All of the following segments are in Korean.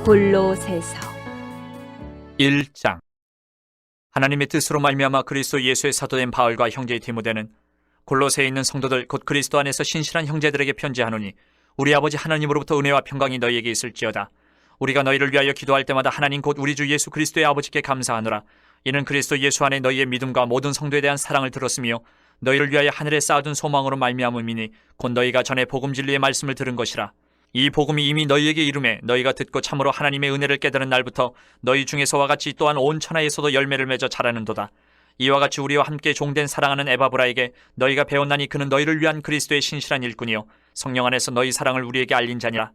골로새서 1장. 하나님의 뜻으로 말미암아 그리스도 예수의 사도된 바울과 형제 디모데는 골로새에 있는 성도들 곧 그리스도 안에서 신실한 형제들에게 편지하노니, 우리 아버지 하나님으로부터 은혜와 평강이 너희에게 있을지어다. 우리가 너희를 위하여 기도할 때마다 하나님 곧 우리 주 예수 그리스도의 아버지께 감사하노라. 이는 그리스도 예수 안에 너희의 믿음과 모든 성도에 대한 사랑을 들었으며 너희를 위하여 하늘에 쌓아둔 소망으로 말미암음이니 곧 너희가 전에 복음 진리의 말씀을 들은 것이라. 이 복음이 이미 너희에게 이름에 너희가 듣고 참으로 하나님의 은혜를 깨달은 날부터 너희 중에서와 같이 또한 온 천하에서도 열매를 맺어 자라는도다. 이와 같이 우리와 함께 종된 사랑하는 에바브라에게 너희가 배웠나니 그는 너희를 위한 그리스도의 신실한 일꾼이요 성령 안에서 너희 사랑을 우리에게 알린 자니라.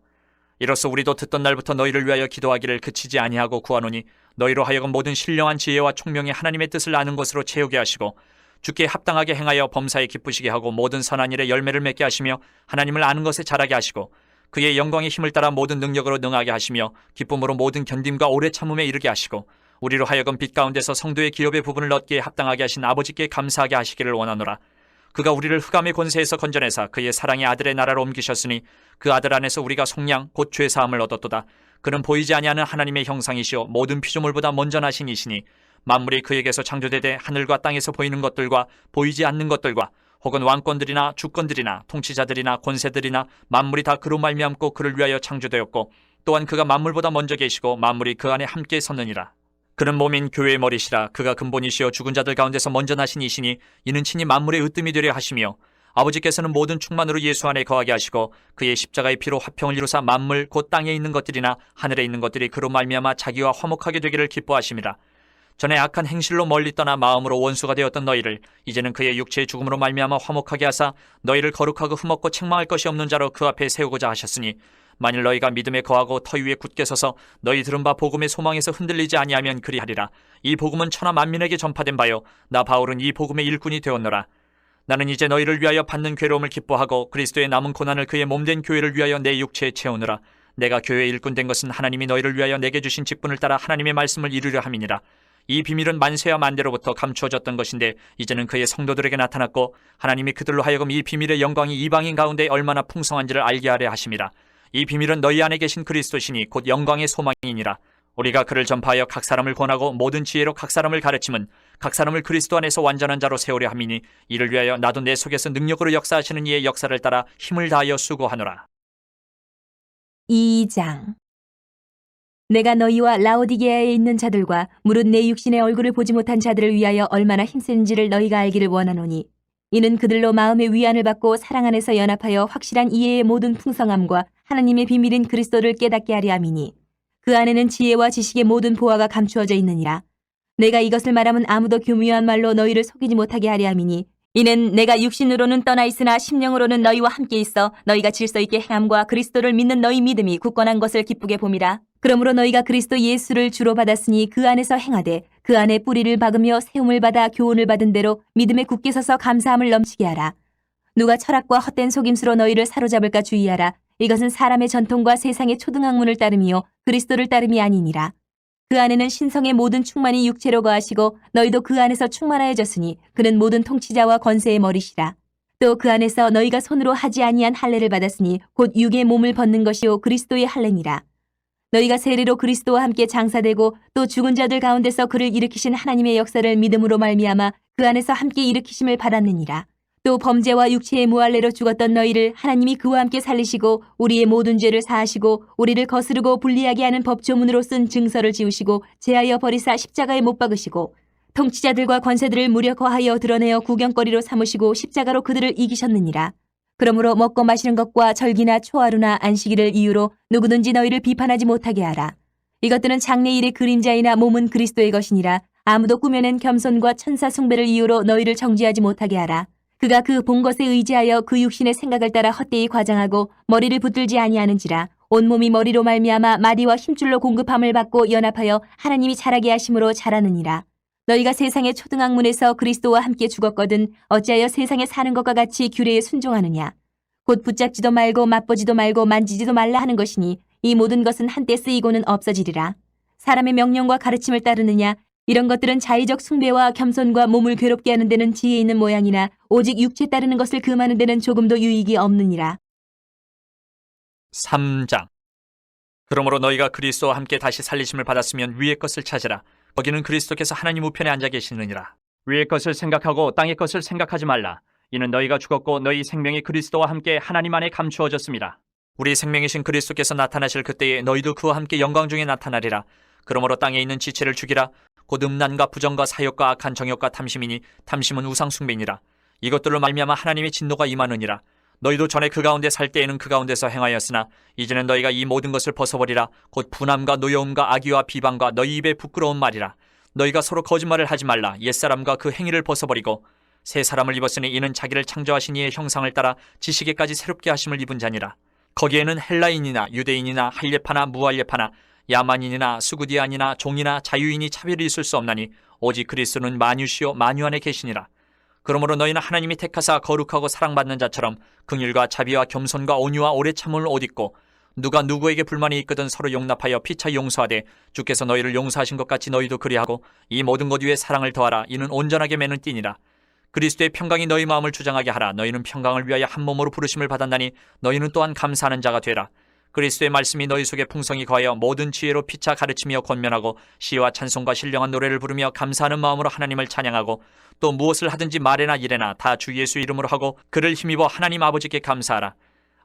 이로써 우리도 듣던 날부터 너희를 위하여 기도하기를 그치지 아니하고 구하노니, 너희로 하여금 모든 신령한 지혜와 총명이 하나님의 뜻을 아는 것으로 채우게 하시고 주께 합당하게 행하여 범사에 기쁘시게 하고 모든 선한 일에 열매를 맺게 하시며 하나님을 아는 것에 자라게 하시고 그의 영광의 힘을 따라 모든 능력으로 능하게 하시며 기쁨으로 모든 견딤과 오래 참음에 이르게 하시고 우리로 하여금 빛 가운데서 성도의 기업의 부분을 얻기에 합당하게 하신 아버지께 감사하게 하시기를 원하노라. 그가 우리를 흑암의 권세에서 건져내사 그의 사랑의 아들의 나라로 옮기셨으니 그 아들 안에서 우리가 속량 곧 죄사함을 얻었도다. 그는 보이지 아니하는 하나님의 형상이시오 모든 피조물보다 먼저 나신 이시니 만물이 그에게서 창조되되 하늘과 땅에서 보이는 것들과 보이지 않는 것들과 혹은 왕권들이나 주권들이나 통치자들이나 권세들이나 만물이 다 그로 말미암고 그를 위하여 창조되었고 또한 그가 만물보다 먼저 계시고 만물이 그 안에 함께 섰느니라. 그는 몸인 교회의 머리시라. 그가 근본이시여 죽은 자들 가운데서 먼저 나신 이시니 이는 친히 만물의 으뜸이 되려 하시며 아버지께서는 모든 충만으로 예수 안에 거하게 하시고 그의 십자가의 피로 화평을 이루사 만물 곧 땅에 있는 것들이나 하늘에 있는 것들이 그로 말미암아 자기와 화목하게 되기를 기뻐하심이라. 전에 악한 행실로 멀리 떠나 마음으로 원수가 되었던 너희를 이제는 그의 육체의 죽음으로 말미암아 화목하게 하사 너희를 거룩하고 흠없고 책망할 것이 없는 자로 그 앞에 세우고자 하셨으니, 만일 너희가 믿음에 거하고 터 위에 굳게 서서 너희 들은 바 복음의 소망에서 흔들리지 아니하면 그리하리라. 이 복음은 천하 만민에게 전파된 바요 나 바울은 이 복음의 일꾼이 되었노라. 나는 이제 너희를 위하여 받는 괴로움을 기뻐하고 그리스도의 남은 고난을 그의 몸된 교회를 위하여 내 육체에 채우느라. 내가 교회의 일꾼 된 것은 하나님이 너희를 위하여 내게 주신 직분을 따라 하나님의 말씀을 이루려 함이니라. 이 비밀은 만세와 만대로부터 감추어졌던 것인데 이제는 그의 성도들에게 나타났고 하나님이 그들로 하여금 이 비밀의 영광이 이방인 가운데 얼마나 풍성한지를 알게 하려 하심이라. 이 비밀은 너희 안에 계신 그리스도시니 곧 영광의 소망이니라. 우리가 그를 전파하여 각 사람을 권하고 모든 지혜로 각 사람을 가르침은 각 사람을 그리스도 안에서 완전한 자로 세우려 함이니, 이를 위하여 나도 내 속에서 능력으로 역사하시는 이의 역사를 따라 힘을 다하여 수고하노라. 2장. 내가 너희와 라오디게아에 있는 자들과 무릇 내 육신의 얼굴을 보지 못한 자들을 위하여 얼마나 힘센지를 너희가 알기를 원하노니, 이는 그들로 마음의 위안을 받고 사랑 안에서 연합하여 확실한 이해의 모든 풍성함과 하나님의 비밀인 그리스도를 깨닫게 하려 함이니, 그 안에는 지혜와 지식의 모든 보화가 감추어져 있느니라. 내가 이것을 말하면 아무도 교묘한 말로 너희를 속이지 못하게 하려 함이니, 이는 내가 육신으로는 떠나 있으나 심령으로는 너희와 함께 있어 너희가 질서 있게 행함과 그리스도를 믿는 너희 믿음이 굳건한 것을 기쁘게 봄이라. 그러므로 너희가 그리스도 예수를 주로 받았으니 그 안에서 행하되 그 안에 뿌리를 박으며 세움을 받아 교훈을 받은 대로 믿음에 굳게 서서 감사함을 넘치게 하라. 누가 철학과 헛된 속임수로 너희를 사로잡을까 주의하라. 이것은 사람의 전통과 세상의 초등학문을 따름이요 그리스도를 따름이 아니니라. 그 안에는 신성의 모든 충만이 육체로 거하시고 너희도 그 안에서 충만하여졌으니 그는 모든 통치자와 권세의 머리시라. 또 그 안에서 너희가 손으로 하지 아니한 할례를 받았으니 곧 육의 몸을 벗는 것이요 그리스도의 할례니라. 너희가 세례로 그리스도와 함께 장사되고 또 죽은 자들 가운데서 그를 일으키신 하나님의 역사를 믿음으로 말미암아 그 안에서 함께 일으키심을 받았느니라. 또 범죄와 육체의 무할례로 죽었던 너희를 하나님이 그와 함께 살리시고 우리의 모든 죄를 사하시고 우리를 거스르고 불리하게 하는 법조문으로 쓴 증서를 지우시고 제하여 버리사 십자가에 못 박으시고 통치자들과 권세들을 무려 거하여 드러내어 구경거리로 삼으시고 십자가로 그들을 이기셨느니라. 그러므로 먹고 마시는 것과 절기나 초하루나 안식일을 이유로 누구든지 너희를 비판하지 못하게 하라. 이것들은 장래일의 그림자이나 몸은 그리스도의 것이니라. 아무도 꾸며낸 겸손과 천사 숭배를 이유로 너희를 정죄하지 못하게 하라. 그가 그 본 것에 의지하여 그 육신의 생각을 따라 헛되이 과장하고 머리를 붙들지 아니하는지라. 온몸이 머리로 말미암아 마디와 힘줄로 공급함을 받고 연합하여 하나님이 자라게 하심으로 자라느니라. 너희가 세상의 초등학문에서 그리스도와 함께 죽었거든 어찌하여 세상에 사는 것과 같이 규례에 순종하느냐. 곧 붙잡지도 말고 맛보지도 말고 만지지도 말라 하는 것이니 이 모든 것은 한때 쓰이고는 없어지리라. 사람의 명령과 가르침을 따르느냐. 이런 것들은 자의적 숭배와 겸손과 몸을 괴롭게 하는 데는 지혜 있는 모양이나 오직 육체 따르는 것을 금하는 데는 조금도 유익이 없느니라. 3장. 그러므로 너희가 그리스도와 함께 다시 살리심을 받았으면 위의 것을 찾으라. 거기는 그리스도께서 하나님 우편에 앉아 계시느니라. 위의 것을 생각하고 땅의 것을 생각하지 말라. 이는 너희가 죽었고 너희 생명이 그리스도와 함께 하나님 안에 감추어졌습니다. 우리 생명이신 그리스도께서 나타나실 그때에 너희도 그와 함께 영광 중에 나타나리라. 그러므로 땅에 있는 지체를 죽이라. 곧 음란과 부정과 사욕과 악한 정욕과 탐심이니 탐심은 우상 숭배니라. 이것들로 말미암아 하나님의 진노가 임하느니라. 너희도 전에 그 가운데 살 때에는 그 가운데서 행하였으나 이제는 너희가 이 모든 것을 벗어버리라. 곧 분함과 노여움과 악의와 비방과 너희 입에 부끄러운 말이라. 너희가 서로 거짓말을 하지 말라. 옛사람과 그 행위를 벗어버리고 새 사람을 입었으니 이는 자기를 창조하신 이의 형상을 따라 지식에까지 새롭게 하심을 입은 자니라. 거기에는 헬라인이나 유대인이나 할례파나 무할례파나 야만인이나 수구디안이나 종이나 자유인이 차별이 있을 수 없나니 오직 그리스도는 만유시요 만유 안에 계시니라. 그러므로 너희는 하나님이 택하사 거룩하고 사랑받는 자처럼 긍휼과 자비와 겸손과 온유와 오래 참음을 옷 입고 누가 누구에게 불만이 있거든 서로 용납하여 피차 용서하되 주께서 너희를 용서하신 것 같이 너희도 그리하고 이 모든 것 위에 사랑을 더하라. 이는 온전하게 매는 띠니라. 그리스도의 평강이 너희 마음을 주장하게 하라. 너희는 평강을 위하여 한 몸으로 부르심을 받았나니 너희는 또한 감사하는 자가 되라. 그리스도의 말씀이 너희 속에 풍성히 거하여 모든 지혜로 피차 가르치며 권면하고 시와 찬송과 신령한 노래를 부르며 감사하는 마음으로 하나님을 찬양하고 또 무엇을 하든지 말에나 일에나 다 주 예수 이름으로 하고 그를 힘입어 하나님 아버지께 감사하라.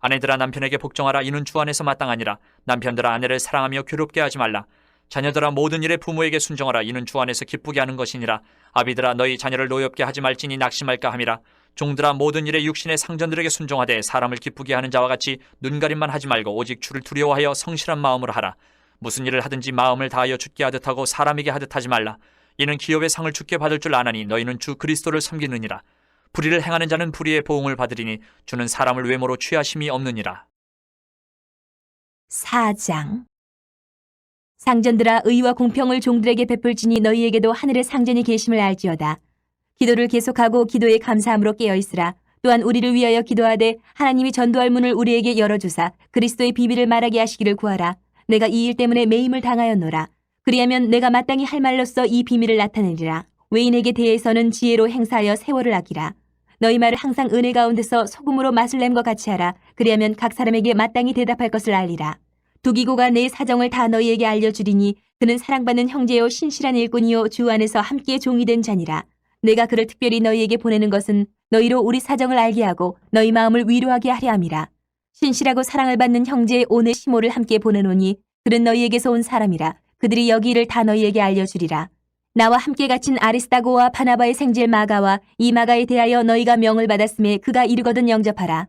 아내들아 남편에게 복종하라. 이는 주 안에서 마땅하니라. 남편들아 아내를 사랑하며 괴롭게 하지 말라. 자녀들아 모든 일에 부모에게 순종하라. 이는 주 안에서 기쁘게 하는 것이니라. 아비들아 너희 자녀를 노엽게 하지 말지니 낙심할까 함이라. 종들아 모든 일에 육신의 상전들에게 순종하되 사람을 기쁘게 하는 자와 같이 눈가림만 하지 말고 오직 주를 두려워하여 성실한 마음으로 하라. 무슨 일을 하든지 마음을 다하여 주께 하듯 하고 사람에게 하듯 하지 말라. 이는 기업의 상을 주께 받을 줄 아나니 너희는 주 그리스도를 섬기느니라. 불의를 행하는 자는 불의의 보응을 받으리니 주는 사람을 외모로 취하심이 없느니라. 4장. 상전들아 의와 공평을 종들에게 베풀지니 너희에게도 하늘의 상전이 계심을 알지어다. 기도를 계속하고 기도에 감사함으로 깨어있으라. 또한 우리를 위하여 기도하되 하나님이 전도할 문을 우리에게 열어주사 그리스도의 비밀을 말하게 하시기를 구하라. 내가 이 일 때문에 매임을 당하였노라. 그리하면 내가 마땅히 할 말로써 이 비밀을 나타내리라. 외인에게 대해서는 지혜로 행사하여 세월을 아끼라. 너희 말을 항상 은혜 가운데서 소금으로 맛을 냄 것 같이 하라. 그리하면 각 사람에게 마땅히 대답할 것을 알리라. 두기고가 내 사정을 다 너희에게 알려주리니 그는 사랑받는 형제요 신실한 일꾼이요 주 안에서 함께 종이 된 자니라. 내가 그를 특별히 너희에게 보내는 것은 너희로 우리 사정을 알게 하고 너희 마음을 위로하게 하려 함이라. 신실하고 사랑을 받는 형제 오네시모를 함께 보내노니 그는 너희에게서 온 사람이라. 그들이 여기 일을 다 너희에게 알려주리라. 나와 함께 갇힌 아리스다고와 바나바의 생질 마가와 이 마가에 대하여 너희가 명을 받았음에 그가 이르거든 영접하라.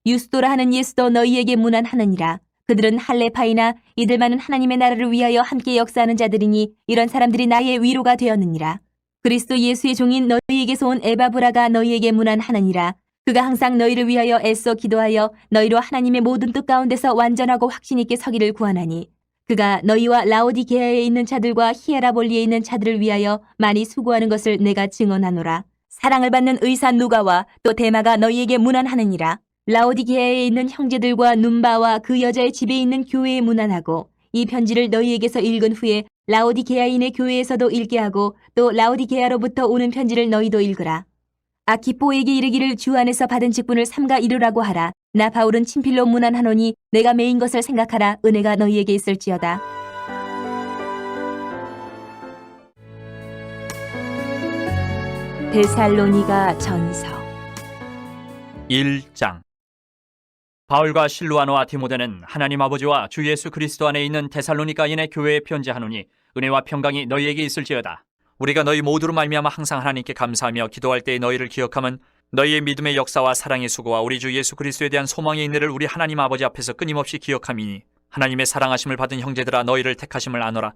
유스도라 하는 예수도 너희에게 문안하느니라. 그들은 할레파이나 이들만은 하나님의 나라를 위하여 함께 역사하는 자들이니 이런 사람들이 나의 위로가 되었느니라. 그리스도 예수의 종인 너희에게서 온 에바브라가 너희에게 문안하느니라. 그가 항상 너희를 위하여 애써 기도하여 너희로 하나님의 모든 뜻 가운데서 완전하고 확신 있게 서기를 구하나니 그가 너희와 라오디게아에 있는 자들과 히에라볼리에 있는 자들을 위하여 많이 수고하는 것을 내가 증언하노라. 사랑을 받는 의사 누가와 또 데마가 너희에게 문안하느니라. 라오디게아에 있는 형제들과 num바와 그 여자의 집에 있는 교회에 문안하고 이 편지를 너희에게서 읽은 후에 라오디게아인의 교회에서도 읽게 하고 또 라오디게아로부터 오는 편지를 너희도 읽으라. 아키포에게 이르기를 주 안에서 받은 직분을 삼가 이루라고 하라. 나 바울은 친필로 문안하노니 내가 매인 것을 생각하라. 은혜가 너희에게 있을지어다. 데살로니가 전서 1장. 바울과 실루아노와 디모데는 하나님 아버지와 주 예수 그리스도 안에 있는 데살로니가인의 교회에 편지하노니 은혜와 평강이 너희에게 있을지어다. 우리가 너희 모두로 말미암아 항상 하나님께 감사하며 기도할 때에 너희를 기억하면 너희의 믿음의 역사와 사랑의 수고와 우리 주 예수 그리스도에 대한 소망의 인내를 우리 하나님 아버지 앞에서 끊임없이 기억함이니 하나님의 사랑하심을 받은 형제들아 너희를 택하심을 아노라.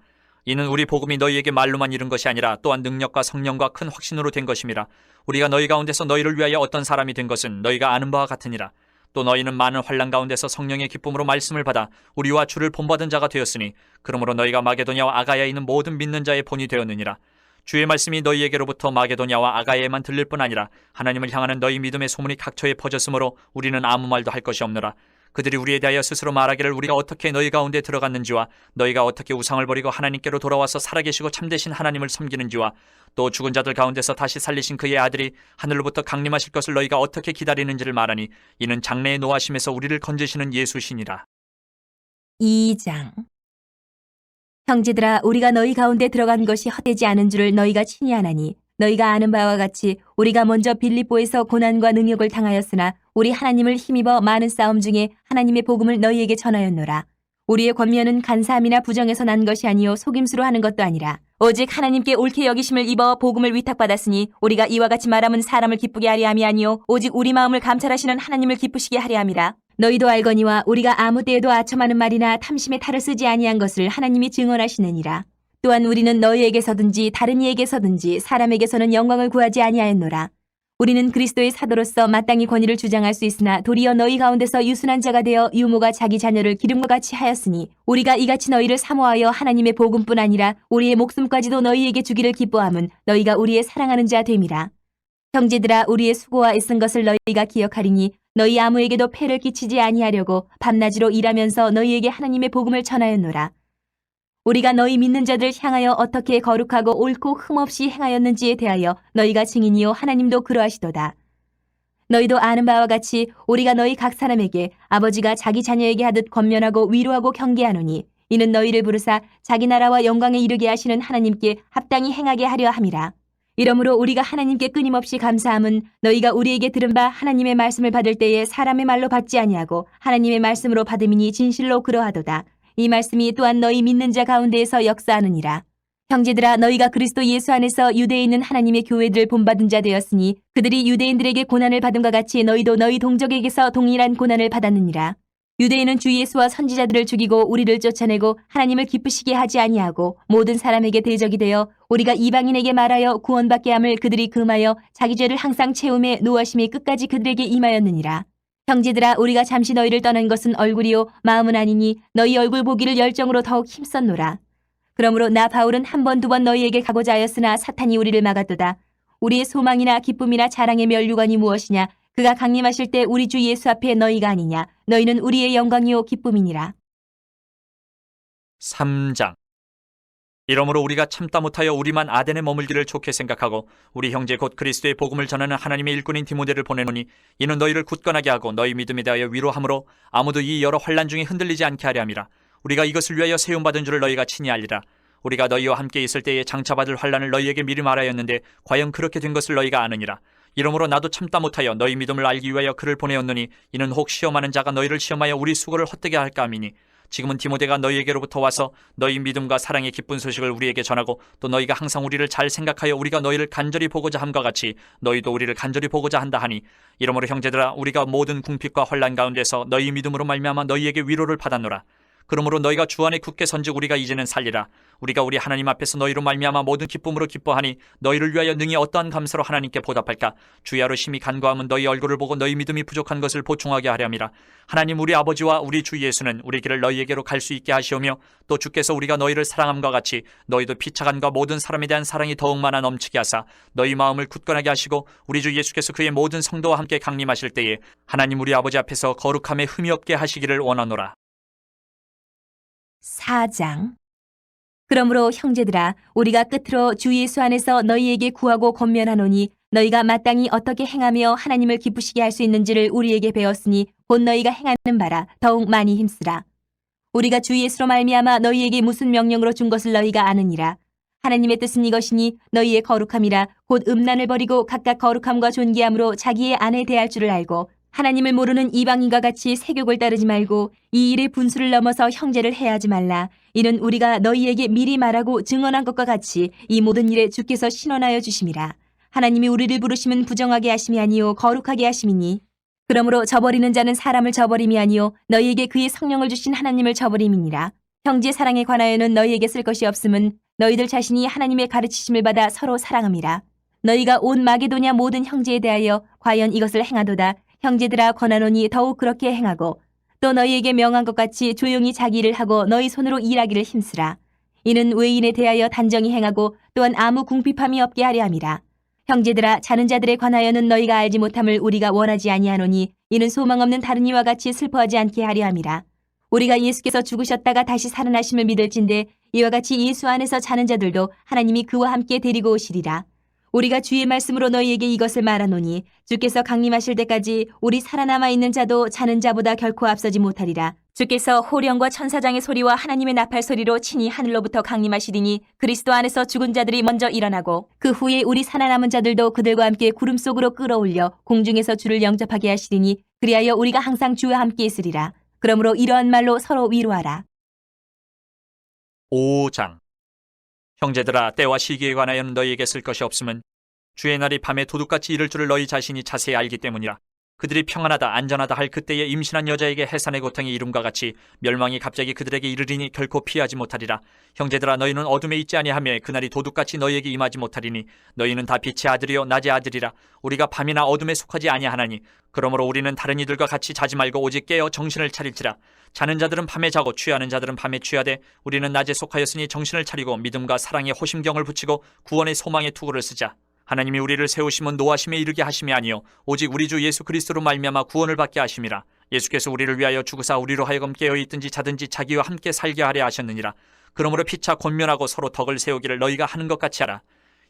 이는 우리 복음이 너희에게 말로만 이른 것이 아니라 또한 능력과 성령과 큰 확신으로 된 것임이라. 우리가 너희 가운데서 너희를 위하여 어떤 사람이 된 것은 너희가 아는 바와 같으니라. 또 너희는 많은 환난 가운데서 성령의 기쁨으로 말씀을 받아 우리와 주를 본받은 자가 되었으니 그러므로 너희가 마게도냐와 아가야에 있는 모든 믿는 자의 본이 되었느니라. 주의 말씀이 너희에게로부터 마게도냐와 아가야에만 들릴 뿐 아니라 하나님을 향하는 너희 믿음의 소문이 각처에 퍼졌으므로 우리는 아무 말도 할 것이 없노라. 그들이 우리에 대하여 스스로 말하기를 우리가 어떻게 너희 가운데 들어갔는지와 너희가 어떻게 우상을 버리고 하나님께로 돌아와서 살아계시고 참되신 하나님을 섬기는지와 또 죽은 자들 가운데서 다시 살리신 그의 아들이 하늘로부터 강림하실 것을 너희가 어떻게 기다리는지를 말하니 이는 장래의 노하심에서 우리를 건지시는 예수시니라. 2장. 형제들아, 우리가 너희 가운데 들어간 것이 헛되지 않은 줄을 너희가 친히 아나니 너희가 아는 바와 같이 우리가 먼저 빌립보에서 고난과 능욕을 당하였으나 우리 하나님을 힘입어 많은 싸움 중에 하나님의 복음을 너희에게 전하였노라. 우리의 권면은 간사함이나 부정에서 난 것이 아니요 속임수로 하는 것도 아니라 오직 하나님께 옳게 여기심을 입어 복음을 위탁받았으니 우리가 이와 같이 말하면 사람을 기쁘게 하려 함이 아니요 오직 우리 마음을 감찰하시는 하나님을 기쁘시게 하려 함이라. 너희도 알거니와 우리가 아무 때에도 아첨하는 말이나 탐심의 탈을 쓰지 아니한 것을 하나님이 증언하시느니라. 또한 우리는 너희에게서든지 다른 이에게서든지 사람에게서는 영광을 구하지 아니하였노라. 우리는 그리스도의 사도로서 마땅히 권위를 주장할 수 있으나 도리어 너희 가운데서 유순한 자가 되어 유모가 자기 자녀를 기름과 같이 하였으니 우리가 이같이 너희를 사모하여 하나님의 복음뿐 아니라 우리의 목숨까지도 너희에게 주기를 기뻐함은 너희가 우리의 사랑하는 자 됨이라. 형제들아, 우리의 수고와 애쓴 것을 너희가 기억하리니 너희 아무에게도 폐를 끼치지 아니하려고 밤낮으로 일하면서 너희에게 하나님의 복음을 전하였노라. 우리가 너희 믿는 자들 향하여 어떻게 거룩하고 옳고 흠없이 행하였는지에 대하여 너희가 증인이요 하나님도 그러하시도다. 너희도 아는 바와 같이 우리가 너희 각 사람에게 아버지가 자기 자녀에게 하듯 권면하고 위로하고 경계하노니 이는 너희를 부르사 자기 나라와 영광에 이르게 하시는 하나님께 합당히 행하게 하려 함이라. 이러므로 우리가 하나님께 끊임없이 감사함은 너희가 우리에게 들은 바 하나님의 말씀을 받을 때에 사람의 말로 받지 아니하고 하나님의 말씀으로 받음이니 진실로 그러하도다. 이 말씀이 또한 너희 믿는 자 가운데에서 역사하느니라. 형제들아, 너희가 그리스도 예수 안에서 유대에 있는 하나님의 교회들을 본받은 자 되었으니 그들이 유대인들에게 고난을 받음과 같이 너희도 너희 동족에게서 동일한 고난을 받았느니라. 유대인은 주 예수와 선지자들을 죽이고 우리를 쫓아내고 하나님을 기쁘시게 하지 아니하고 모든 사람에게 대적이 되어 우리가 이방인에게 말하여 구원받게 함을 그들이 금하여 자기 죄를 항상 채움에 노하심이 끝까지 그들에게 임하였느니라. 형제들아, 우리가 잠시 너희를 떠난 것은 얼굴이요 마음은 아니니 너희 얼굴 보기를 열정으로 더욱 힘썼노라. 그러므로 나 바울은 한 번 두 번 너희에게 가고자 하였으나 사탄이 우리를 막았도다. 우리의 소망이나 기쁨이나 자랑의 면류관이 무엇이냐? 그가 강림하실 때 우리 주 예수 앞에 너희가 아니냐? 너희는 우리의 영광이요 기쁨이니라. 3장. 이러므로 우리가 참다 못하여 우리만 아덴에 머물기를 좋게 생각하고 우리 형제 곧 그리스도의 복음을 전하는 하나님의 일꾼인 디모데를 보내노니 이는 너희를 굳건하게 하고 너희 믿음에 대하여 위로함으로 아무도 이 여러 환난 중에 흔들리지 않게 하려 함이라. 우리가 이것을 위하여 세움받은 줄을 너희가 친히 알리라. 우리가 너희와 함께 있을 때에 장차받을 환난을 너희에게 미리 말하였는데 과연 그렇게 된 것을 너희가 아느니라. 이러므로 나도 참다 못하여 너희 믿음을 알기 위하여 그를 보내었노니 이는 혹 시험하는 자가 너희를 시험하여 우리 수고를 헛되게 할까 함이니 지금은 디모데가 너희에게로부터 와서 너희 믿음과 사랑의 기쁜 소식을 우리에게 전하고 또 너희가 항상 우리를 잘 생각하여 우리가 너희를 간절히 보고자 함과 같이 너희도 우리를 간절히 보고자 한다 하니 이러므로 형제들아, 우리가 모든 궁핍과 환난 가운데서 너희 믿음으로 말미암아 너희에게 위로를 받았노라. 그러므로 너희가 주 안에 굳게 선즉 우리가 이제는 살리라. 우리가 우리 하나님 앞에서 너희로 말미암아 모든 기쁨으로 기뻐하니 너희를 위하여 능히 어떠한 감사로 하나님께 보답할까? 주야로 심히 간구함은 너희 얼굴을 보고 너희 믿음이 부족한 것을 보충하게 하려 함이라. 하나님 우리 아버지와 우리 주 예수는 우리 길을 너희에게로 갈 수 있게 하시오며 또 주께서 우리가 너희를 사랑함과 같이 너희도 피차간과 모든 사람에 대한 사랑이 더욱 많아 넘치게 하사 너희 마음을 굳건하게 하시고 우리 주 예수께서 그의 모든 성도와 함께 강림하실 때에 하나님 우리 아버지 앞에서 거룩함에 흠이 없게 하시기를 원하노라. 4장. 그러므로 형제들아, 우리가 끝으로 주 예수 안에서 너희에게 구하고 권면하노니 너희가 마땅히 어떻게 행하며 하나님을 기쁘시게 할 수 있는지를 우리에게 배웠으니 곧 너희가 행하는 바라 더욱 많이 힘쓰라. 우리가 주 예수로 말미암아 너희에게 무슨 명령으로 준 것을 너희가 아느니라. 하나님의 뜻은 이것이니 너희의 거룩함이라 곧 음란을 버리고 각각 거룩함과 존귀함으로 자기의 아내 대할 줄을 알고 하나님을 모르는 이방인과 같이 세욕을 따르지 말고 이 일의 분수를 넘어서 형제를 해하지 말라. 이는 우리가 너희에게 미리 말하고 증언한 것과 같이 이 모든 일에 주께서 신원하여 주심이라. 하나님이 우리를 부르심은 부정하게 하심이 아니요 거룩하게 하심이니 그러므로 저버리는 자는 사람을 저버림이 아니요 너희에게 그의 성령을 주신 하나님을 저버림이니라. 형제 사랑에 관하여는 너희에게 쓸 것이 없음은 너희들 자신이 하나님의 가르치심을 받아 서로 사랑함이라. 너희가 온 마게도냐 모든 형제에 대하여 과연 이것을 행하도다. 형제들아, 권하노니 더욱 그렇게 행하고 또 너희에게 명한 것 같이 조용히 자기 일을 하고 너희 손으로 일하기를 힘쓰라. 이는 외인에 대하여 단정히 행하고 또한 아무 궁핍함이 없게 하려 함이라. 형제들아, 자는 자들에 관하여는 너희가 알지 못함을 우리가 원하지 아니하노니 이는 소망 없는 다른 이와 같이 슬퍼하지 않게 하려 함이라. 우리가 예수께서 죽으셨다가 다시 살아나심을 믿을진데 이와 같이 예수 안에서 자는 자들도 하나님이 그와 함께 데리고 오시리라. 우리가 주의 말씀으로 너희에게 이것을 말하노니 주께서 강림하실 때까지 우리 살아남아 있는 자도 자는 자보다 결코 앞서지 못하리라. 주께서 호령과 천사장의 소리와 하나님의 나팔 소리로 친히 하늘로부터 강림하시리니 그리스도 안에서 죽은 자들이 먼저 일어나고 그 후에 우리 살아남은 자들도 그들과 함께 구름 속으로 끌어올려 공중에서 주를 영접하게 하시리니 그리하여 우리가 항상 주와 함께 있으리라. 그러므로 이러한 말로 서로 위로하라. 5장. 형제들아, 때와 시기에 관하여는 너희에게 쓸 것이 없음은 주의 날이 밤에 도둑같이 이를 줄을 너희 자신이 자세히 알기 때문이라. 그들이 평안하다 안전하다 할 그때에 임신한 여자에게 해산의 고통이 이름과 같이 멸망이 갑자기 그들에게 이르리니 결코 피하지 못하리라. 형제들아, 너희는 어둠에 있지 아니하며 그날이 도둑같이 너희에게 임하지 못하리니 너희는 다 빛의 아들이요 낮의 아들이라. 우리가 밤이나 어둠에 속하지 아니하나니 그러므로 우리는 다른 이들과 같이 자지 말고 오직 깨어 정신을 차릴지라. 자는 자들은 밤에 자고 취하는 자들은 밤에 취하되 우리는 낮에 속하였으니 정신을 차리고 믿음과 사랑에 호심경을 붙이고 구원의 소망의 투구를 쓰자. 하나님이 우리를 세우심은 노하심에 이르게 하심이 아니요 오직 우리 주 예수 그리스도로 말미암아 구원을 받게 하심이라. 예수께서 우리를 위하여 죽으사 우리로 하여금 깨어 있든지 자든지 자기와 함께 살게 하려 하셨느니라. 그러므로 피차 권면하고 서로 덕을 세우기를 너희가 하는 것 같이 하라.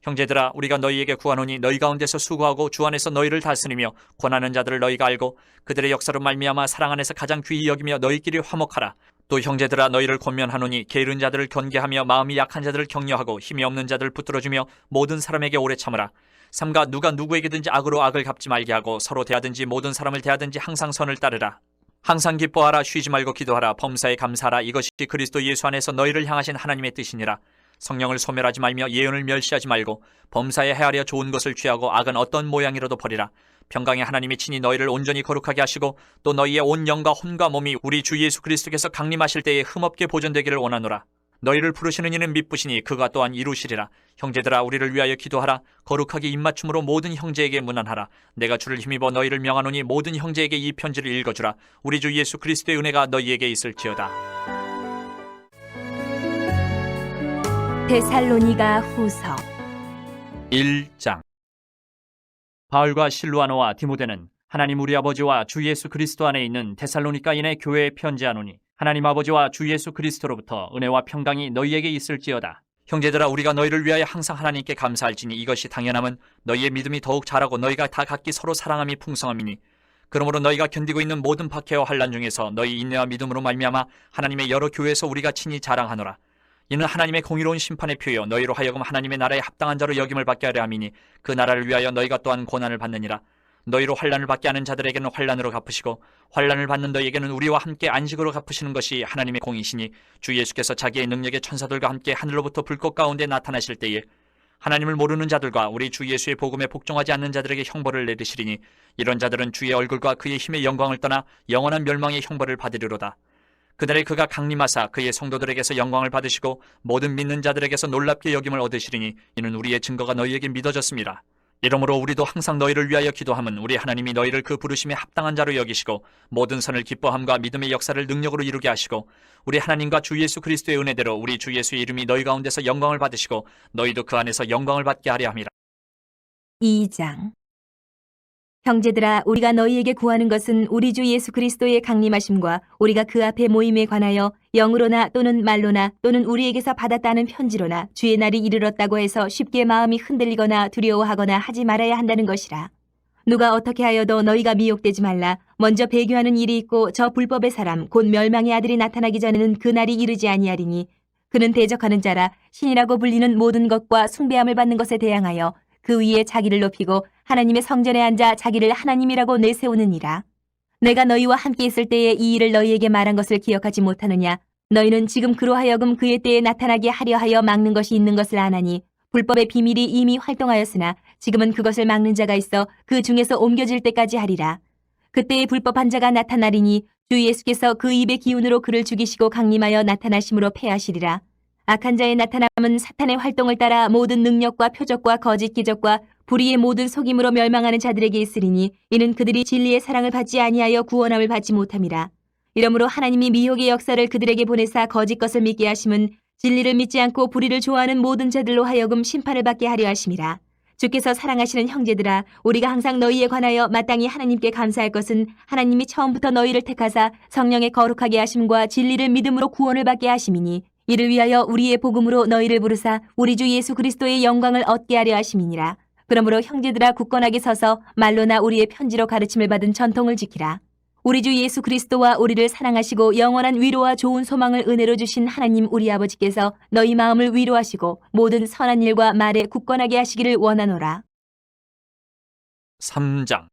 형제들아, 우리가 너희에게 구하노니 너희 가운데서 수고하고 주 안에서 너희를 다스리며 권하는 자들을 너희가 알고 그들의 역사로 말미암아 사랑 안에서 가장 귀히 여기며 너희끼리 화목하라. 또 형제들아, 너희를 권면하노니 게으른 자들을 견개하며 마음이 약한 자들을 격려하고 힘이 없는 자들을 붙들어주며 모든 사람에게 오래 참으라. 삼가 누가 누구에게든지 악으로 악을 갚지 말게 하고 서로 대하든지 모든 사람을 대하든지 항상 선을 따르라. 항상 기뻐하라. 쉬지 말고 기도하라. 범사에 감사하라. 이것이 그리스도 예수 안에서 너희를 향하신 하나님의 뜻이니라. 성령을 소멸하지 말며 예언을 멸시하지 말고 범사에 헤아려 좋은 것을 취하고 악은 어떤 모양이라도 버리라. 평강의 하나님이 친히 너희를 온전히 거룩하게 하시고 또 너희의 온 영과 혼과 몸이 우리 주 예수 그리스도께서 강림하실 때에 흠없게 보존되기를 원하노라. 너희를 부르시는 이는 미쁘시니 그가 또한 이루시리라. 형제들아, 우리를 위하여 기도하라. 거룩하게 입맞춤으로 모든 형제에게 문안하라. 내가 주를 힘입어 너희를 명하노니 모든 형제에게 이 편지를 읽어주라. 우리 주 예수 그리스도의 은혜가 너희에게 있을지어다. 데살로니가 후서 1장. 바울과 실루아노와 디모데는 하나님 우리 아버지와 주 예수 그리스도 안에 있는 데살로니가인의 교회에 편지하노니 하나님 아버지와 주 예수 그리스도로부터 은혜와 평강이 너희에게 있을지어다. 형제들아, 우리가 너희를 위하여 항상 하나님께 감사할지니 이것이 당연함은 너희의 믿음이 더욱 자라고 너희가 다 각기 서로 사랑함이 풍성함이니 그러므로 너희가 견디고 있는 모든 박해와 환난 중에서 너희 인내와 믿음으로 말미암아 하나님의 여러 교회에서 우리가 친히 자랑하노라. 이는 하나님의 공의로운 심판의 표요 너희로 하여금 하나님의 나라에 합당한 자로 여김을 받게 하려 함이니 그 나라를 위하여 너희가 또한 고난을 받느니라. 너희로 환난을 받게 하는 자들에게는 환난으로 갚으시고 환난을 받는 너희에게는 우리와 함께 안식으로 갚으시는 것이 하나님의 공이시니 주 예수께서 자기의 능력의 천사들과 함께 하늘로부터 불꽃 가운데 나타나실 때에 하나님을 모르는 자들과 우리 주 예수의 복음에 복종하지 않는 자들에게 형벌을 내리시리니 이런 자들은 주의 얼굴과 그의 힘의 영광을 떠나 영원한 멸망의 형벌을 받으리로다. 그날에 그가 강림하사 그의 성도들에게서 영광을 받으시고 모든 믿는 자들에게서 놀랍게 여김을 얻으시리니 이는 우리의 증거가 너희에게 믿어졌습니다. 이러므로 우리도 항상 너희를 위하여 기도함은 우리 하나님이 너희를 그 부르심에 합당한 자로 여기시고 모든 선을 기뻐함과 믿음의 역사를 능력으로 이루게 하시고 우리 하나님과 주 예수 그리스도의 은혜대로 우리 주 예수의 이름이 너희 가운데서 영광을 받으시고 너희도 그 안에서 영광을 받게 하려 함이라. 2장. 형제들아, 우리가 너희에게 구하는 것은 우리 주 예수 그리스도의 강림하심과 우리가 그 앞에 모임에 관하여 영으로나 또는 말로나 또는 우리에게서 받았다는 편지로나 주의 날이 이르렀다고 해서 쉽게 마음이 흔들리거나 두려워하거나 하지 말아야 한다는 것이라. 누가 어떻게 하여도 너희가 미혹되지 말라. 먼저 배교하는 일이 있고 저 불법의 사람 곧 멸망의 아들이 나타나기 전에는 그 날이 이르지 아니하리니 그는 대적하는 자라 신이라고 불리는 모든 것과 숭배함을 받는 것에 대항하여 그 위에 자기를 높이고 하나님의 성전에 앉아 자기를 하나님이라고 내세우느니라. 내가 너희와 함께 있을 때에 이 일을 너희에게 말한 것을 기억하지 못하느냐? 너희는 지금 그로 하여금 그의 때에 나타나게 하려 하여 막는 것이 있는 것을 아나니 불법의 비밀이 이미 활동하였으나 지금은 그것을 막는 자가 있어 그 중에서 옮겨질 때까지 하리라. 그때의 불법한 자가 나타나리니 주 예수께서 그 입의 기운으로 그를 죽이시고 강림하여 나타나심으로 패하시리라. 악한 자의 나타남은 사탄의 활동을 따라 모든 능력과 표적과 거짓 기적과 불의의 모든 속임으로 멸망하는 자들에게 있으리니 이는 그들이 진리의 사랑을 받지 아니하여 구원함을 받지 못함이라. 이러므로 하나님이 미혹의 역사를 그들에게 보내사 거짓 것을 믿게 하심은 진리를 믿지 않고 불의를 좋아하는 모든 자들로 하여금 심판을 받게 하려 하심이라. 주께서 사랑하시는 형제들아, 우리가 항상 너희에 관하여 마땅히 하나님께 감사할 것은 하나님이 처음부터 너희를 택하사 성령의 거룩하게 하심과 진리를 믿음으로 구원을 받게 하심이니 이를 위하여 우리의 복음으로 너희를 부르사 우리 주 예수 그리스도의 영광을 얻게 하려 하심이니라. 그러므로 형제들아 굳건하게 서서 말로나 우리의 편지로 가르침을 받은 전통을 지키라. 우리 주 예수 그리스도와 우리를 사랑하시고 영원한 위로와 좋은 소망을 은혜로 주신 하나님 우리 아버지께서 너희 마음을 위로하시고 모든 선한 일과 말에 굳건하게 하시기를 원하노라. 3장.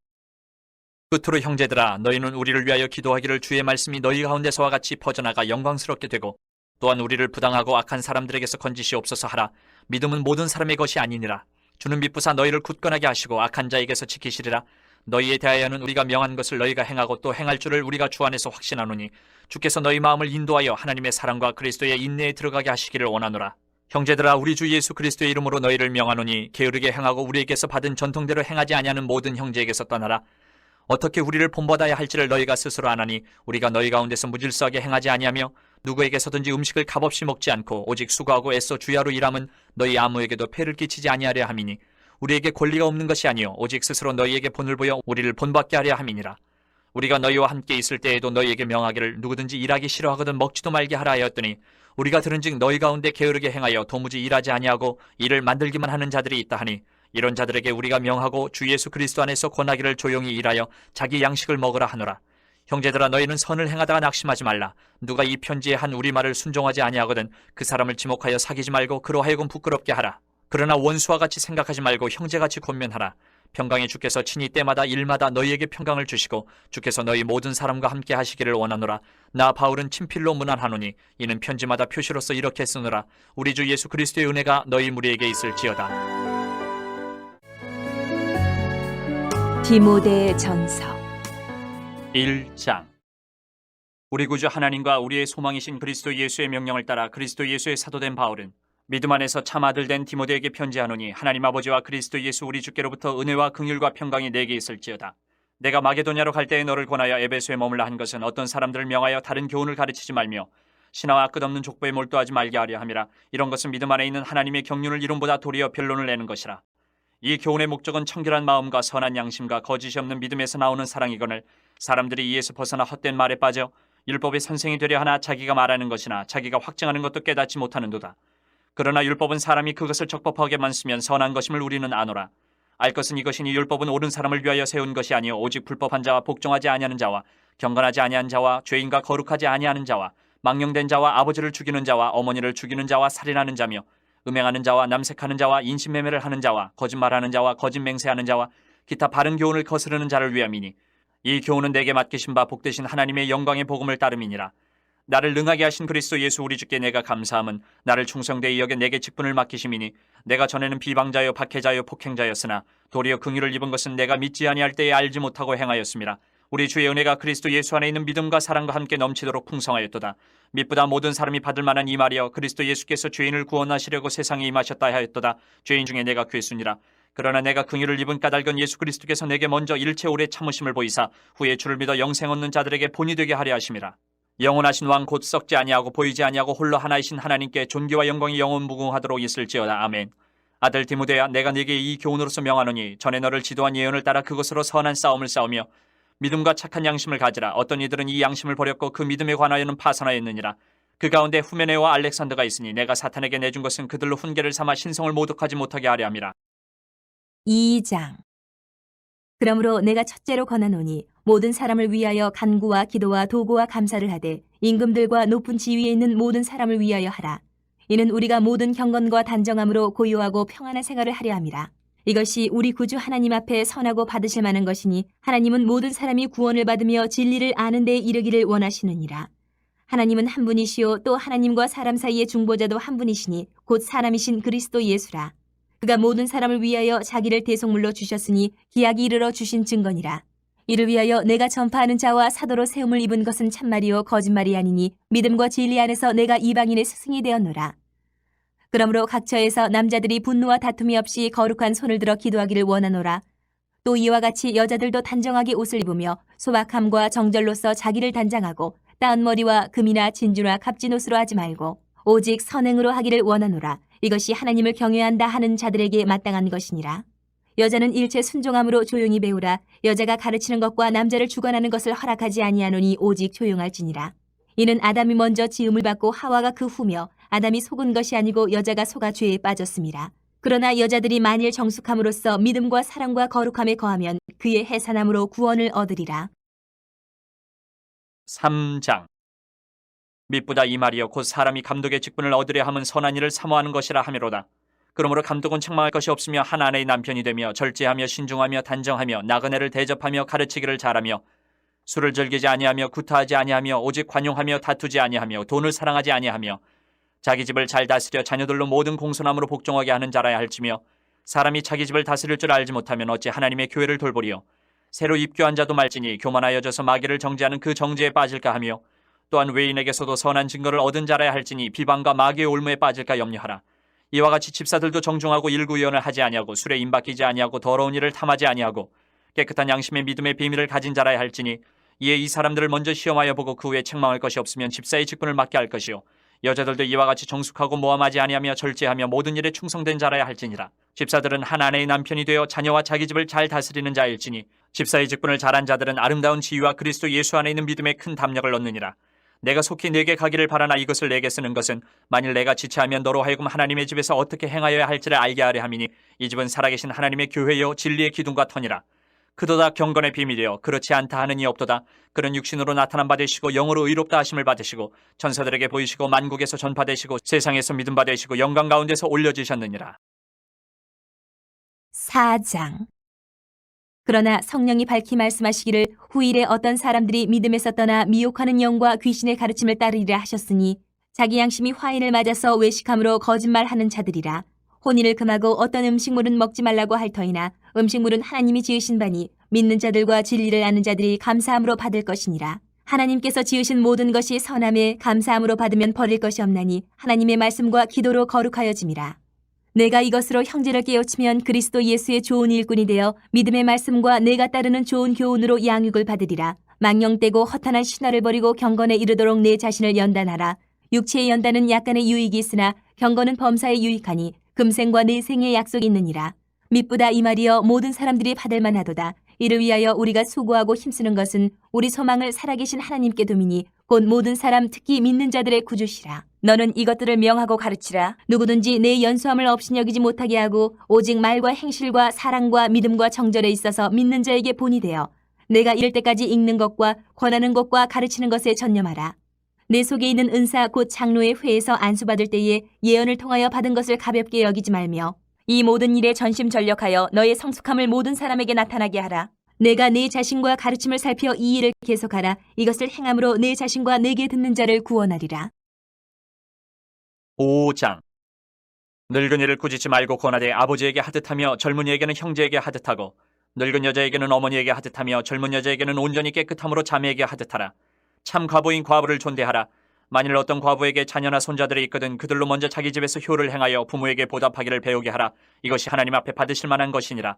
끝으로 형제들아, 너희는 우리를 위하여 기도하기를 주의 말씀이 너희 가운데서와 같이 퍼져나가 영광스럽게 되고 또한 우리를 부당하고 악한 사람들에게서 건지시옵소서 하라. 믿음은 모든 사람의 것이 아니니라. 주는 미쁘사 너희를 굳건하게 하시고 악한 자에게서 지키시리라. 너희에 대하여는 우리가 명한 것을 너희가 행하고 또 행할 줄을 우리가 주 안에서 확신하노니 주께서 너희 마음을 인도하여 하나님의 사랑과 그리스도의 인내에 들어가게 하시기를 원하노라. 형제들아, 우리 주 예수 그리스도의 이름으로 너희를 명하노니 게으르게 행하고 우리에게서 받은 전통대로 행하지 아니하는 모든 형제에게서 떠나라. 어떻게 우리를 본받아야 할지를 너희가 스스로 아나니 우리가 너희 가운데서 무질서하게 행하지 아니하며 누구에게서든지 음식을 값없이 먹지 않고 오직 수고하고 애써 주야로 일함은 너희 아무에게도 폐를 끼치지 아니하려 함이니 우리에게 권리가 없는 것이 아니요 오직 스스로 너희에게 본을 보여 우리를 본받게 하려 함이니라. 우리가 너희와 함께 있을 때에도 너희에게 명하기를 누구든지 일하기 싫어하거든 먹지도 말게 하라 하였더니 우리가 들은즉 너희 가운데 게으르게 행하여 도무지 일하지 아니하고 일을 만들기만 하는 자들이 있다 하니 이런 자들에게 우리가 명하고 주 예수 그리스도 안에서 권하기를 조용히 일하여 자기 양식을 먹으라 하노라. 형제들아, 너희는 선을 행하다가 낙심하지 말라. 누가 이 편지에 한 우리 말을 순종하지 아니하거든 그 사람을 지목하여 사귀지 말고 그로 하여금 부끄럽게 하라. 그러나 원수와 같이 생각하지 말고 형제같이 권면하라. 평강의 주께서 친히 때마다 일마다 너희에게 평강을 주시고 주께서 너희 모든 사람과 함께 하시기를 원하노라. 나 바울은 친필로 문안하노니 이는 편지마다 표시로서 이렇게 쓰노라. 우리 주 예수 그리스도의 은혜가 너희 무리에게 있을지어다. 디모데 전서 1장. 우리 구주 하나님과 우리의 소망이신 그리스도 예수의 명령을 따라 그리스도 예수의 사도된 바울은 믿음 안에서 참 아들 된 디모데에게 편지하노니 하나님 아버지와 그리스도 예수 우리 주께로부터 은혜와 긍휼과 평강이 내게 있을지어다. 내가 마게도냐로 갈 때에 너를 권하여 에베소에 머물라 한 것은 어떤 사람들을 명하여 다른 교훈을 가르치지 말며 신화와 끝없는 족보에 몰두하지 말게 하려 함이라. 이런 것은 믿음 안에 있는 하나님의 경륜을 이rum보다 도리어 변론을 내는 것이라. 이 교훈의 목적은 청결한 마음과 선한 양심과 거짓이 없는 믿음에서 나오는 사랑이거늘 사람들이 이에서 벗어나 헛된 말에 빠져 율법의 선생이 되려 하나 자기가 말하는 것이나 자기가 확증하는 것도 깨닫지 못하는도다. 그러나 율법은 사람이 그것을 적법하게만 쓰면 선한 것임을 우리는 아노라. 알 것은 이것이니 율법은 옳은 사람을 위하여 세운 것이 아니요 오직 불법한 자와 복종하지 아니하는 자와 경건하지 아니한 자와 죄인과 거룩하지 아니하는 자와 망령된 자와 아버지를 죽이는 자와 어머니를 죽이는 자와 살인하는 자며 음행하는 자와 남색하는 자와 인신매매를 하는 자와 거짓말하는 자와 거짓 맹세하는 자와 기타 바른 교훈을 거스르는 자를 위함이니 이 교훈은 내게 맡기신 바 복되신 하나님의 영광의 복음을 따름이니라. 나를 능하게 하신 그리스도 예수 우리 주께 내가 감사함은 나를 충성되이 여겨 내게 직분을 맡기심이니 내가 전에는 비방자요 박해자요 폭행자였으나 도리어 긍휼을 입은 것은 내가 믿지 아니할 때에 알지 못하고 행하였음이라. 우리 주의 은혜가 그리스도 예수 안에 있는 믿음과 사랑과 함께 넘치도록 풍성하였도다. 미쁘다 모든 사람이 받을 만한 이 말이여 그리스도 예수께서 죄인을 구원하시려고 세상에 임하셨다 하였도다. 죄인 중에 내가 괴순이라. 그러나 내가 긍휼을 입은 까닭은 예수 그리스도께서 내게 먼저 일체 오래 참으심을 보이사 후에 주를 믿어 영생 얻는 자들에게 본이 되게 하려 하심이라. 영원하신 왕 곧 썩지 아니하고 보이지 아니하고 홀로 하나이신 하나님께 존귀와 영광이 영원 무궁하도록 있을지어다. 아멘. 아들 디모데야, 내가 네게 이 교훈으로서 명하노니 전에 너를 지도한 예언을 따라 그것으로 선한 싸움을 싸우며 믿음과 착한 양심을 가지라. 어떤 이들은 이 양심을 버렸고 그 믿음에 관하여는 파선하였느니라. 그 가운데 후메네와 알렉산더가 있으니 내가 사탄에게 내준 것은 그들로 훈계를 삼아 신성을 모독하지 못하게 하려 함이라. 2장. 그러므로 내가 첫째로 권하노니 모든 사람을 위하여 간구와 기도와 도구와 감사를 하되 임금들과 높은 지위에 있는 모든 사람을 위하여 하라. 이는 우리가 모든 경건과 단정함으로 고요하고 평안한 생활을 하려 함이라. 이것이 우리 구주 하나님 앞에 선하고 받으실 만한 것이니 하나님은 모든 사람이 구원을 받으며 진리를 아는 데에 이르기를 원하시느니라. 하나님은 한 분이시요 또 하나님과 사람 사이의 중보자도 한 분이시니 곧 사람이신 그리스도 예수라. 그가 모든 사람을 위하여 자기를 대속물로 주셨으니 기약이 이르러 주신 증거니라. 이를 위하여 내가 전파하는 자와 사도로 세움을 입은 것은 참말이요 거짓말이 아니니 믿음과 진리 안에서 내가 이방인의 스승이 되었노라. 그러므로 각처에서 남자들이 분노와 다툼이 없이 거룩한 손을 들어 기도하기를 원하노라. 또 이와 같이 여자들도 단정하게 옷을 입으며 소박함과 정절로서 자기를 단장하고 따은 머리와 금이나 진주나 값진 옷으로 하지 말고 오직 선행으로 하기를 원하노라. 이것이 하나님을 경외한다 하는 자들에게 마땅한 것이니라. 여자는 일체 순종함으로 조용히 배우라. 여자가 가르치는 것과 남자를 주관하는 것을 허락하지 아니하노니 오직 조용할지니라. 이는 아담이 먼저 지음을 받고 하와가 그 후며 아담이 속은 것이 아니고 여자가 속아 죄에 빠졌음이라. 그러나 여자들이 만일 정숙함으로써 믿음과 사랑과 거룩함에 거하면 그의 해산함으로 구원을 얻으리라. 3장. 미쁘다 이 말이여 곧 사람이 감독의 직분을 얻으려 함은 선한 일을 사모하는 것이라 하미로다. 그러므로 감독은 책망할 것이 없으며 한 아내의 남편이 되며 절제하며 신중하며 단정하며 나그네를 대접하며 가르치기를 잘하며 술을 즐기지 아니하며 구타하지 아니하며 오직 관용하며 다투지 아니하며 돈을 사랑하지 아니하며 자기 집을 잘 다스려 자녀들로 모든 공손함으로 복종하게 하는 자라야 할지며 사람이 자기 집을 다스릴 줄 알지 못하면 어찌 하나님의 교회를 돌보리요. 새로 입교한 자도 말지니 교만하여져서 마귀를 정죄하는 그 정죄에 빠질까 하며 또한 외인에게서도 선한 증거를 얻은 자라야 할지니 비방과 마귀의 올무에 빠질까 염려하라. 이와 같이 집사들도 정중하고 일구의언을 하지 아니하고 술에 임박이지 아니하고 더러운 일을 탐하지 아니하고 깨끗한 양심의 믿음의 비밀을 가진 자라야 할지니 이에 이 사람들을 먼저 시험하여 보고 그 후에 책망할 것이 없으면 집사의 직분을 맡게 할 것이요 여자들도 이와 같이 정숙하고 모함하지 아니하며 절제하며 모든 일에 충성된 자라야 할지니라. 집사들은 한 아내의 남편이 되어 자녀와 자기 집을 잘 다스리는 자일지니 집사의 직분을 잘한 자들은 아름다운 지위와 그리스도 예수 안에 있는 믿음에 큰 담력을 얻느니라. 내가 속히 내게 가기를 바라나 이것을 내게 쓰는 것은 만일 내가 지체하면 너로 하여금 하나님의 집에서 어떻게 행하여야 할지를 알게 하려 함이니 이 집은 살아계신 하나님의 교회요 진리의 기둥과 터니라. 그도다 경건의 비밀이여 그렇지 않다 하는 이 없도다. 그는 육신으로 나타남 받으시고 영으로 의롭다 하심을 받으시고 천사들에게 보이시고 만국에서 전파되시고 세상에서 믿음 받으시고 영광 가운데서 올려지셨느니라. 4장. 그러나 성령이 밝히 말씀하시기를 후일에 어떤 사람들이 믿음에서 떠나 미혹하는 영과 귀신의 가르침을 따르리라 하셨으니 자기 양심이 화인을 맞아서 외식함으로 거짓말하는 자들이라. 혼인을 금하고 어떤 음식물은 먹지 말라고 할 터이나 음식물은 하나님이 지으신 바니 믿는 자들과 진리를 아는 자들이 감사함으로 받을 것이니라. 하나님께서 지으신 모든 것이 선함에 감사함으로 받으면 버릴 것이 없나니 하나님의 말씀과 기도로 거룩하여짐이라. 내가 이것으로 형제를 깨우치면 그리스도 예수의 좋은 일꾼이 되어 믿음의 말씀과 내가 따르는 좋은 교훈으로 양육을 받으리라. 망령되고 허탄한 신화를 버리고 경건에 이르도록 내 자신을 연단하라. 육체의 연단은 약간의 유익이 있으나 경건은 범사에 유익하니 금생과 내생의 약속이 있느니라. 미쁘다 이 말이여 모든 사람들이 받을 만하도다. 이를 위하여 우리가 수고하고 힘쓰는 것은 우리 소망을 살아계신 하나님께 두미니 곧 모든 사람 특히 믿는 자들의 구주시라. 너는 이것들을 명하고 가르치라. 누구든지 내 연수함을 업신여기지 못하게 하고 오직 말과 행실과 사랑과 믿음과 정절에 있어서 믿는 자에게 본이 되어 내가 이를 때까지 읽는 것과 권하는 것과 가르치는 것에 전념하라. 내 속에 있는 은사 곧 장로의 회에서 안수받을 때에 예언을 통하여 받은 것을 가볍게 여기지 말며 이 모든 일에 전심전력하여 너의 성숙함을 모든 사람에게 나타나게 하라. 내가 내 자신과 가르침을 살펴 이 일을 계속하라. 이것을 행함으로 내 자신과 내게 듣는 자를 구원하리라. 5장. 늙은이를 꾸짖지 말고 권하되 아버지에게 하듯하며 젊은이에게는 형제에게 하듯하고 늙은 여자에게는 어머니에게 하듯하며 젊은 여자에게는 온전히 깨끗함으로 자매에게 하듯하라. 참 과부인 과부를 존대하라. 만일 어떤 과부에게 자녀나 손자들이 있거든 그들로 먼저 자기 집에서 효를 행하여 부모에게 보답하기를 배우게 하라. 이것이 하나님 앞에 받으실 만한 것이니라.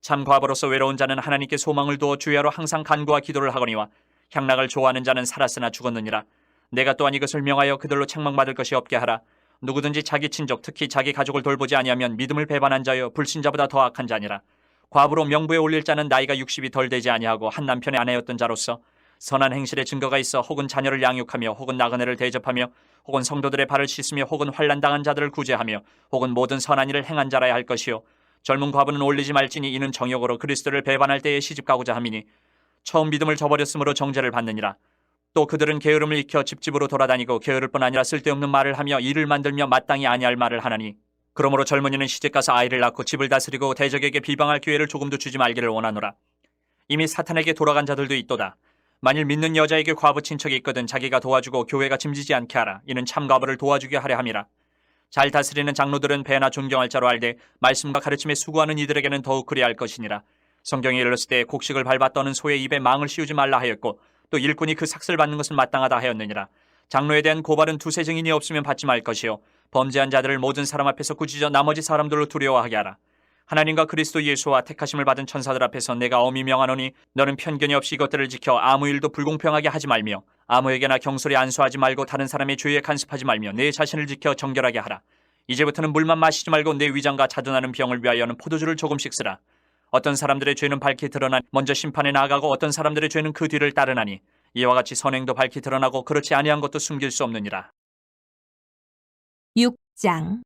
참 과부로서 외로운 자는 하나님께 소망을 두어 주야로 항상 간구와 기도를 하거니와 향락을 좋아하는 자는 살았으나 죽었느니라. 내가 또한 이것을 명하여 그들로 책망받을 것이 없게 하라. 누구든지 자기 친족 특히 자기 가족을 돌보지 아니하면 믿음을 배반한 자여 불신자보다 더 악한 자니라. 과부로 명부에 올릴 자는 나이가 60이 덜 되지 아니하고 한 남편의 아내였던 자로서 선한 행실의 증거가 있어 혹은 자녀를 양육하며 혹은 나그네를 대접하며 혹은 성도들의 발을 씻으며 혹은 환난당한 자들을 구제하며 혹은 모든 선한 일을 행한 자라야 할 것이요 젊은 과부는 올리지 말지니 이는 정욕으로 그리스도를 배반할 때에 시집가고자 함이니 처음 믿음을 저버렸으므로 정죄를 받느니라. 또 그들은 게으름을 익혀 집집으로 돌아다니고 게으를 뿐 아니라 쓸데없는 말을 하며 일을 만들며 마땅히 아니할 말을 하나니 그러므로 젊은이는 시집가서 아이를 낳고 집을 다스리고 대적에게 비방할 기회를 조금도 주지 말기를 원하노라. 이미 사탄에게 돌아간 자들도 있도다. 만일 믿는 여자에게 과부 친척이 있거든 자기가 도와주고 교회가 짐지지 않게 하라. 이는 참 과부를 도와주게 하려 함이라. 잘 다스리는 장로들은 배나 존경할 자로 알되 말씀과 가르침에 수고하는 이들에게는 더욱 그리할 것이니라. 성경에 이르렀을 때 곡식을 밟아 떠는 소의 입에 망을 씌우지 말라 하였고 또 일꾼이 그 삭슬 받는 것은 마땅하다 하였느니라. 장로에 대한 고발은 두세 증인이 없으면 받지 말 것이요 범죄한 자들을 모든 사람 앞에서 꾸짖어 나머지 사람들로 두려워하게 하라. 하나님과 그리스도 예수와 택하심을 받은 천사들 앞에서 내가 엄히 명하노니 너는 편견이 없이 이것들을 지켜 아무 일도 불공평하게 하지 말며 아무에게나 경솔히 안수하지 말고 다른 사람의 죄에 간섭하지 말며 내 자신을 지켜 정결하게 하라. 이제부터는 물만 마시지 말고 내 위장과 자둔하는 병을 위하여는 포도주를 조금씩 쓰라. 어떤 사람들의 죄는 밝히 드러나 먼저 심판에 나아가고 어떤 사람들의 죄는 그 뒤를 따르나니 이와 같이 선행도 밝히 드러나고 그렇지 아니한 것도 숨길 수 없느니라. 6장.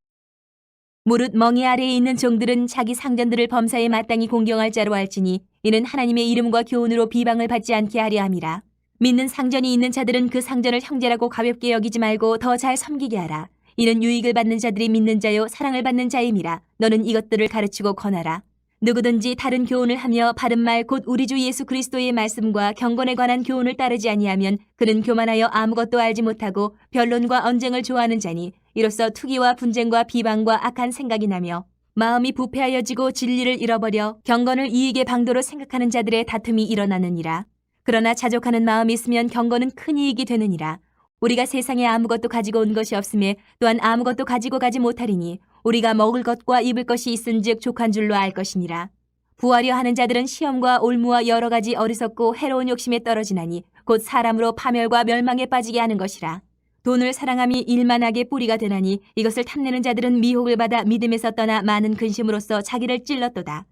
무릇 멍에 아래에 있는 종들은 자기 상전들을 범사에 마땅히 공경할 자로 할지니 이는 하나님의 이름과 교훈으로 비방을 받지 않게 하려 함이라. 믿는 상전이 있는 자들은 그 상전을 형제라고 가볍게 여기지 말고 더 잘 섬기게 하라. 이는 유익을 받는 자들이 믿는 자요 사랑을 받는 자임이라. 너는 이것들을 가르치고 권하라. 누구든지 다른 교훈을 하며 바른 말 곧 우리 주 예수 그리스도의 말씀과 경건에 관한 교훈을 따르지 아니하면 그는 교만하여 아무것도 알지 못하고 변론과 언쟁을 좋아하는 자니 이로써 투기와 분쟁과 비방과 악한 생각이 나며 마음이 부패하여지고 진리를 잃어버려 경건을 이익의 방도로 생각하는 자들의 다툼이 일어나느니라. 그러나 자족하는 마음이 있으면 경건은 큰 이익이 되느니라. 우리가 세상에 아무것도 가지고 온 것이 없음에 또한 아무것도 가지고 가지 못하리니 우리가 먹을 것과 입을 것이 있은즉 족한 줄로 알 것이니라. 부하려 하는 자들은 시험과 올무와 여러 가지 어리석고 해로운 욕심에 떨어지나니 곧 사람으로 파멸과 멸망에 빠지게 하는 것이라. 돈을 사랑함이 일만하게 뿌리가 되나니 이것을 탐내는 자들은 미혹을 받아 믿음에서 떠나 많은 근심으로써 자기를 찔렀도다.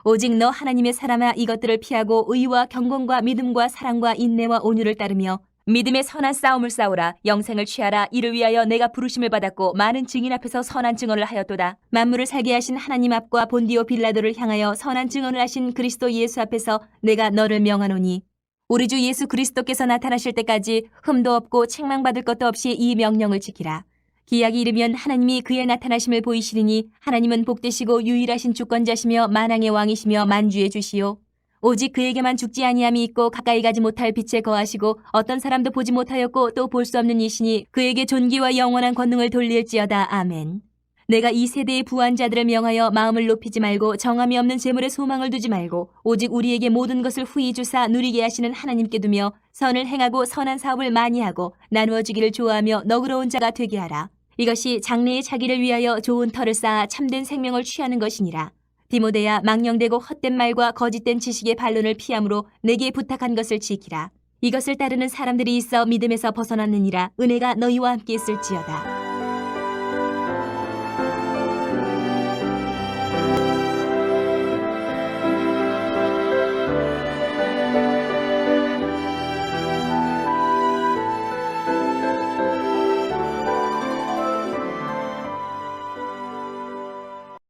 오직 너 하나님의 사람아 이것들을 피하고 의와 경건과 믿음과 사랑과 인내와 온유를 따르며 믿음의 선한 싸움을 싸우라. 영생을 취하라. 이를 위하여 내가 부르심을 받았고 많은 증인 앞에서 선한 증언을 하였도다. 만물을 살게 하신 하나님 앞과 본디오 빌라도를 향하여 선한 증언을 하신 그리스도 예수 앞에서 내가 너를 명하노니 우리 주 예수 그리스도께서 나타나실 때까지 흠도 없고 책망받을 것도 없이 이 명령을 지키라. 기약이 이르면 하나님이 그의 나타나심을 보이시리니 하나님은 복되시고 유일하신 주권자시며 만왕의 왕이시며 만주의 주시오. 오직 그에게만 죽지 아니함이 있고 가까이 가지 못할 빛에 거하시고 어떤 사람도 보지 못하였고 또 볼 수 없는 이시니 그에게 존귀와 영원한 권능을 돌릴지어다. 아멘. 내가 이 세대의 부한 자들을 명하여 마음을 높이지 말고 정함이 없는 재물에 소망을 두지 말고 오직 우리에게 모든 것을 후히 주사 누리게 하시는 하나님께 두며 선을 행하고 선한 사업을 많이 하고 나누어 주기를 좋아하며 너그러운 자가 되게 하라. 이것이 장래의 자기를 위하여 좋은 터를 쌓아 참된 생명을 취하는 것이니라. 디모데야 망령되고 헛된 말과 거짓된 지식의 반론을 피함으로 내게 부탁한 것을 지키라. 이것을 따르는 사람들이 있어 믿음에서 벗어났느니라. 은혜가 너희와 함께 있을지어다.